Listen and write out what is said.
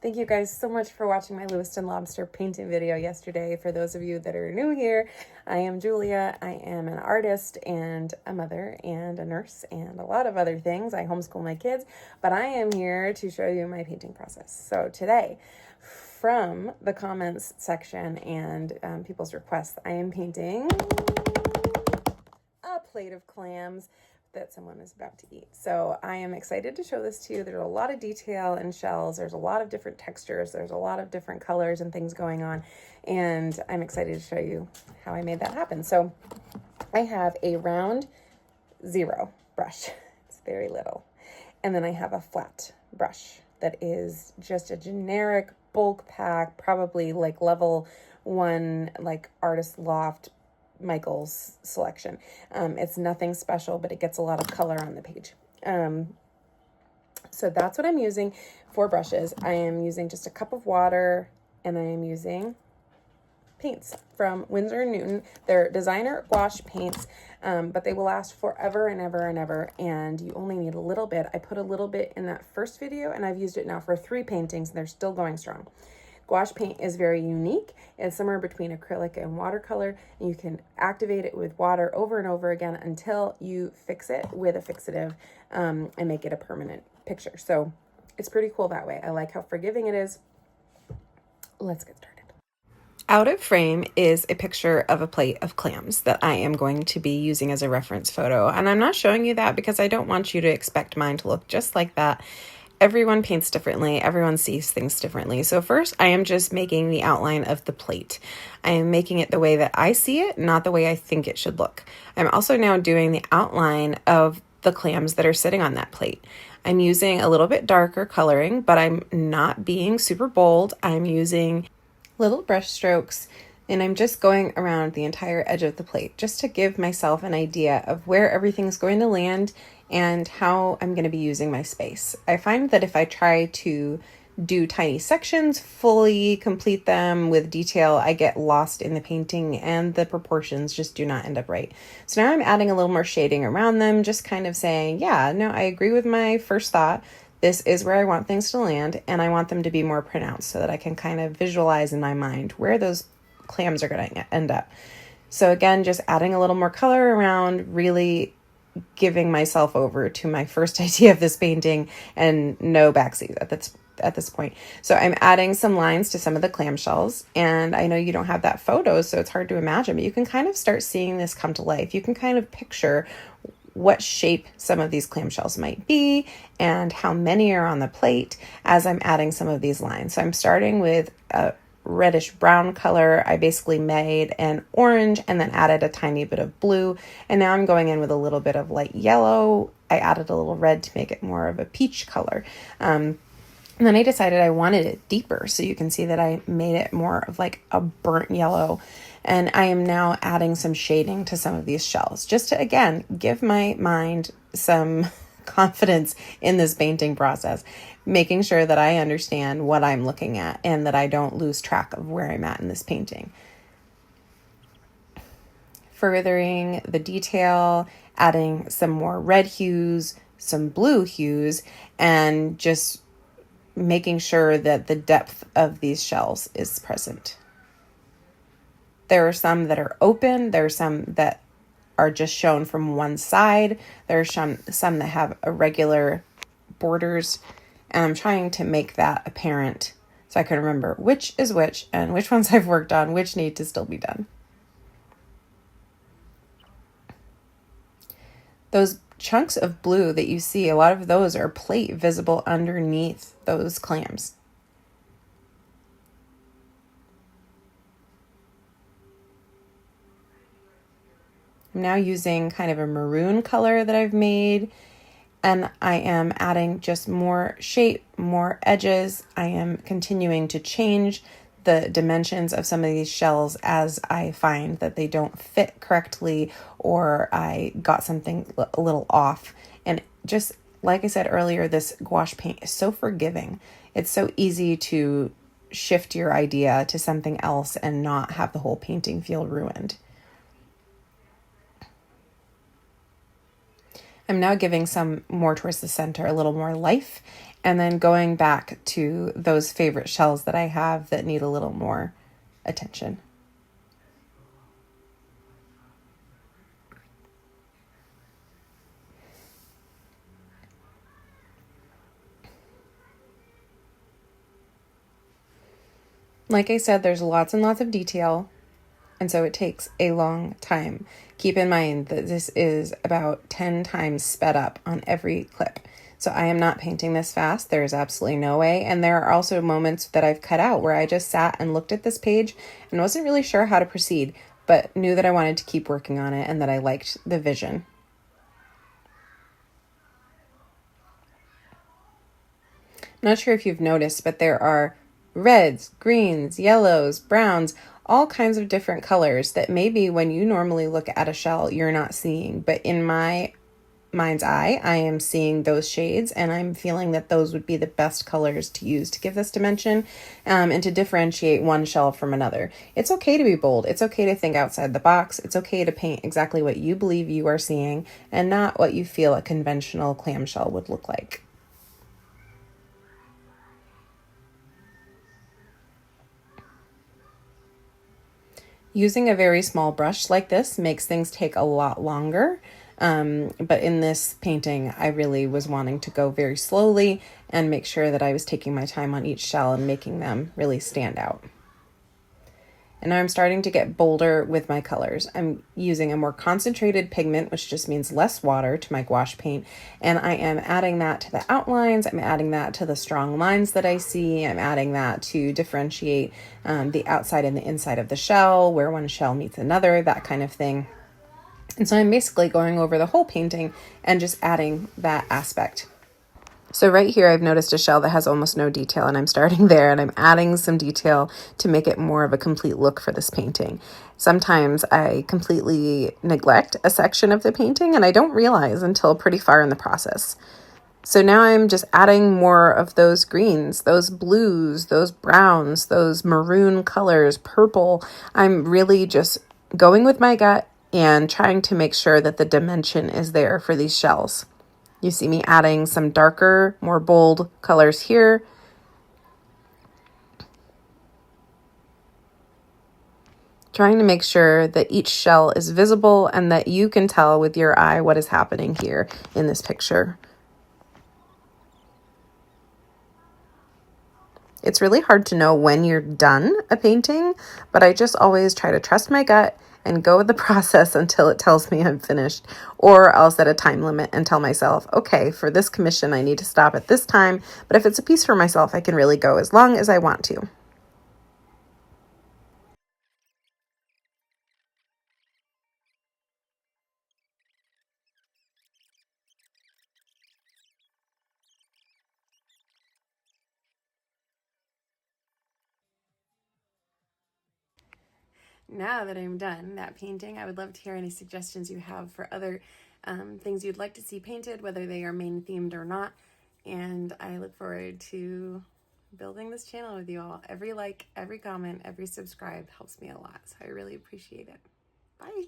Thank you guys so much for watching my Lewiston lobster painting video yesterday. For those of you that are new here, I am Julia. I am an artist and a mother and a nurse and a lot of other things. I homeschool my kids, but I am here to show you my painting process. So today, from the comments section and people's requests, I am painting a plate of clams that someone is about to eat. So I am excited to show this to you. There's a lot of detail in shells. There's a lot of different textures. There's a lot of different colors and things going on. And I'm excited to show you how I made that happen. So I have a round 0 brush. It's very little. And then I have a flat brush that is just a generic bulk pack, probably like level 1, like Artist Loft Michael's selection. It's nothing special, but it gets a lot of color on the page. So that's what I'm using for brushes. I am using just a cup of water, and I am using paints from Winsor & Newton. They're designer gouache paints, but they will last forever and ever and ever, and you only need a little bit. I put a little bit in that first video, and I've used it now for 3 paintings, and they're still going strong. Gouache paint is very unique. It's somewhere between acrylic and watercolor, and you can activate it with water over and over again until you fix it with a fixative and make it a permanent picture. So it's pretty cool that way. I like how forgiving it is. Let's get started. Out of frame is a picture of a plate of clams that I am going to be using as a reference photo. And I'm not showing you that because I don't want you to expect mine to look just like that. Everyone paints differently. Everyone sees things differently. So first, I am just making the outline of the plate. I am making it the way that I see it, not the way I think it should look. I'm also now doing the outline of the clams that are sitting on that plate. I'm using a little bit darker coloring, but I'm not being super bold. I'm using little brush strokes, and I'm just going around the entire edge of the plate just to give myself an idea of where everything's going to land and how I'm going to be using my space. I find that if I try to do tiny sections, fully complete them with detail, I get lost in the painting and the proportions just do not end up right. So now I'm adding a little more shading around them, just kind of saying, yeah, no, I agree with my first thought. This is where I want things to land, and I want them to be more pronounced so that I can kind of visualize in my mind where those clams are going to end up. So again, just adding a little more color around, really giving myself over to my first idea of this painting and no backseat at this point. So I'm adding some lines to some of the clamshells, and I know you don't have that photo, so it's hard to imagine, but you can kind of start seeing this come to life. You can kind of picture what shape some of these clamshells might be and how many are on the plate as I'm adding some of these lines. So I'm starting with a reddish brown color. I basically made an orange and then added a tiny bit of blue. And now I'm going in with a little bit of light yellow. I added a little red to make it more of a peach color. And then I decided I wanted it deeper. So you can see that I made it more of like a burnt yellow. And I am now adding some shading to some of these shells just to, again, give my mind some confidence in this painting process, making sure that I understand what I'm looking at and that I don't lose track of where I'm at in this painting. Furthering the detail, adding some more red hues, some blue hues, and just making sure that the depth of these shells is present. There are some that are open. There are some that are just shown from one side. There are some that have irregular borders. And I'm trying to make that apparent so I can remember which is which and which ones I've worked on, which need to still be done. Those chunks of blue that you see, a lot of those are plate visible underneath those clams. I'm now using kind of a maroon color that I've made, and I am adding just more shape, more edges. I am continuing to change the dimensions of some of these shells as I find that they don't fit correctly or I got something a little off. And just like I said earlier, this gouache paint is so forgiving. It's so easy to shift your idea to something else and not have the whole painting feel ruined. I'm now giving some more towards the center, a little more life, and then going back to those favorite shells that I have that need a little more attention. Like I said, there's lots and lots of detail, and so it takes a long time. Keep in mind that this is about 10 times sped up on every clip. So I am not painting this fast. There is absolutely no way. And there are also moments that I've cut out where I just sat and looked at this page and wasn't really sure how to proceed, but knew that I wanted to keep working on it and that I liked the vision. I'm not sure if you've noticed, but there are reds, greens, yellows, browns, all kinds of different colors that maybe when you normally look at a shell, you're not seeing. But in my mind's eye, I am seeing those shades, and I'm feeling that those would be the best colors to use to give this dimension and to differentiate one shell from another. It's okay to be bold. It's okay to think outside the box. It's okay to paint exactly what you believe you are seeing and not what you feel a conventional clamshell would look like. Using a very small brush like this makes things take a lot longer. But in this painting, I really was wanting to go very slowly and make sure that I was taking my time on each shell and making them really stand out. And now I'm starting to get bolder with my colors. I'm using a more concentrated pigment, which just means less water, to my gouache paint. And I am adding that to the outlines. I'm adding that to the strong lines that I see. I'm adding that to differentiate the outside and the inside of the shell, where one shell meets another, that kind of thing. And so I'm basically going over the whole painting and just adding that aspect. So right here, I've noticed a shell that has almost no detail, and I'm starting there and I'm adding some detail to make it more of a complete look for this painting. Sometimes I completely neglect a section of the painting and I don't realize until pretty far in the process. So now I'm just adding more of those greens, those blues, those browns, those maroon colors, purple. I'm really just going with my gut and trying to make sure that the dimension is there for these shells. You see me adding some darker, more bold colors here. Trying to make sure that each shell is visible and that you can tell with your eye what is happening here in this picture. It's really hard to know when you're done a painting, but I just always try to trust my gut and go with the process until it tells me I'm finished, or I'll set a time limit and tell myself, okay, for this commission, I need to stop at this time. But if it's a piece for myself, I can really go as long as I want to. Now that I'm done that painting, I would love to hear any suggestions you have for other things you'd like to see painted, whether they are main themed or not. And I look forward to building this channel with you all. Every like, every comment, every subscribe helps me a lot. So I really appreciate it. Bye.